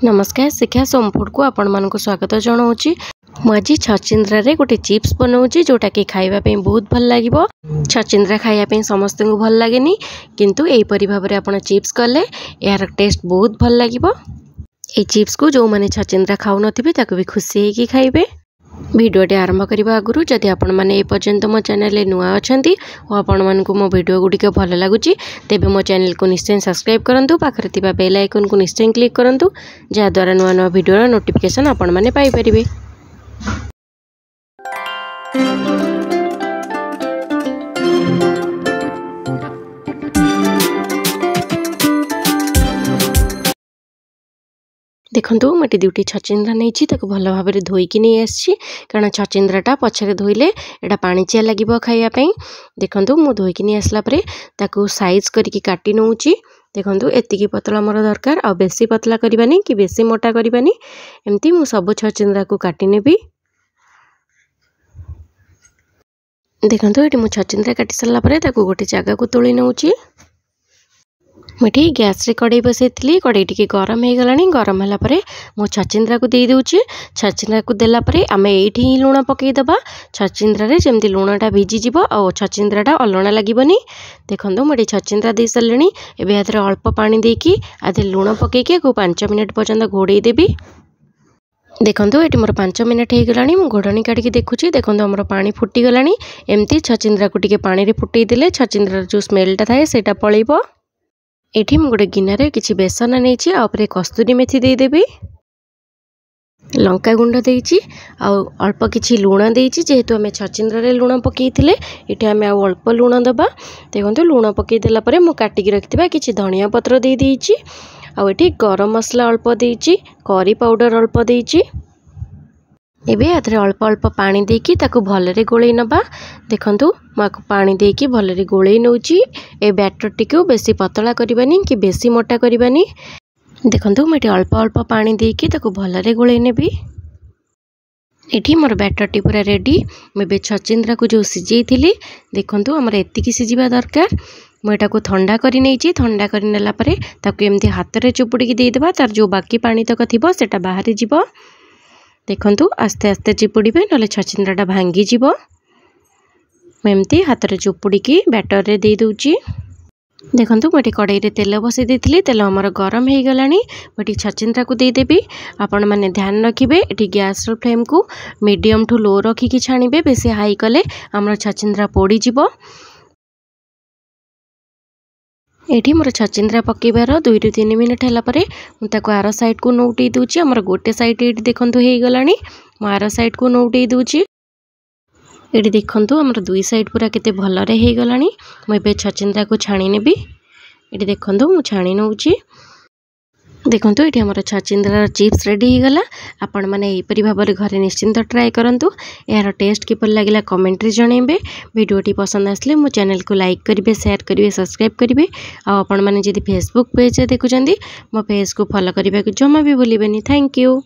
नमस्कार शिक्षा सोमफूड को आपण मानक स्वागत जनाऊँगी। मुझे छचिंद्रा रे गोटे चिप्स बनाऊँगी जोटा कि खाइबापी बहुत भल लगे। छचिंद्रा खाइबापी समस्त को भल लगे किंतु यहीपरी भाव में आप चिप्स कले यार टेस्ट बहुत भल लगे। ये चिप्स को जो मैंने छचिंद्रा खाऊ नथिबे भी खुशी होगी खाइबे। भिडियोटी आरंभ करने आगु जदि आपण मैंने ए पर्यंत मो चैनल नुआ अच्छा और आपण मानक मो भिडियो गुड़िक भल लगुच तेज मो चैनल को निश्चय सब्सक्राइब करूँ। पाखे बेल आइकन को निश्चय क्लिक करूँ जहाद्वारा नुआ नुआ भिडियो नोटिफिकेशन आपण मैंने पाइपर। देखु मुझे दुटी छचिंद्रा नहीं भल भाव में धोईकी नहीं आसी कारण छचिंद्राटा पछरे धोइले एटा पानी चिया लगे खाइबापी। देखु मु धोईकी नहीं आसला साइज करके काटी नौची। देखु एतिकी पतला मोर दरकार आ बेसी पतला करबानी कि बेसी मोटा करबानी एमती मु सब छचिंद्रा को काटी नेबी। देखु ये मु छचिंद्रा काटी सारा गोटे जगह को तोली नौची। मुझे गैस रे कड़े बसई कड़े टी गरम हो गला। गरम है मो छचिंद्रा को दे दूची। छचिंद्रा को देलापर आम ये लुण पकईदबा छचिंद्रा रे जमती लुणटा भिजिज और छचिंद्राटा अलणा लगनी। देखो मुझे छचिंद्रा दे सारे एवं हाथ अल्प पानी देकी आधे लुण पकईकी 5 मिनट पर्यंत घोड़े देवी। देखो ये मोर 5 मिनट हो गला। मुझे घोड़नी काटिकी देखुची। देखो आमर पानी फुटीगला। एमती छचिंद्रा को टिके पानी रे फुटई देले छचिंद्रा जो स्मेलटा थाए सेटा पलैब। एठी मु गोटे गिनारे किछि बेसन नहीं आपरे कस्तूरी मेथी देदेवी लंका गुंड देइछि आ अल्प किछि लुण देइछि जेहेतु आमे छचिंद्रा रे लुण पकईथिले एठी आमे आ अल्प लुण दबा। देखंतु लुण पकई देला परे मु काटिकी रखिथिबा किछि धनिया पत्र दे देइछि आ एठी गरम मसला अल्प देइछि करी पाउडर अल्प देइछि। एबे आधरे अल्प अल्प पानी देकी ताकू भलरे गोळई नबा। देखंतु माको पानी देकी भलरे गोळई नउची। ए बैटर टिको बेसी पतला करबानी कि बेसी मोटा करबानी। देखंतु मटे अल्प अल्प पानी देकी ताकू भलरे गोळई नेबी। एठी मोर बैटर टी पूरा रेडी। मैं छचिंद्रा को जो सिझई थिली देखंतु हमर एतिकी सिझिबा दरकार। मुझे को ठंडा करी नहीं ठंडा कर नेला परे ताकू एमती हाथ रे चुपुड़ी दे देबा। तार जो बाकी पानी तक थिबो सेटा बाहरी जिवो। देखंतु आस्ते आस्ते चिपुड़े ना छचिंद्राटा भांगी जीव। एमती हाथ में चुपुड़ी बैटर रे दे दूची। देखंतु मुझे कड़ाई रे तेल बसई देथिली तेल हमर गरम हो गला। मुझे छचिंद्रा को देदेवी। आपण मैंने ध्यान रखिए ये गैस फ्लेम को मीडियम टू लो रखिकी छाणिबे। बेसी हाई कले हमर छचिंद्रा पोड़ी जीव। एठी मोर छचिंद्रा पकेबार 2 ରୁ 3 मिनट है मुझे आर साइड को नौटई दूची। आमर गोटे साइड ये देखु हो गला। मु आर साइड को नौटई दूची। ये देखु आमर 2 साइड पूरा केते भलरे हो गला। मुझे छचिंद्रा को छाणी नेबी। ये देखु मु छाणी नौची। देखो ये आमर छचिंद्रा चिप्स रेडी हो गला। आपण मैंने यहीपरी भाव में घरे निश्चिंत ट्राए करूँ। यार टेस्ट किपर लगे कमेंट रे जनइबे। वीडियोटी पसंद आसले मो चैनल को लाइक करेंगे शेयर करेंगे सब्सक्राइब करेंगे। आपण मैंने जदि फेसबुक पेज देखुं मो पेज को फॉलो करने को जमा भी भूलें। Thank you.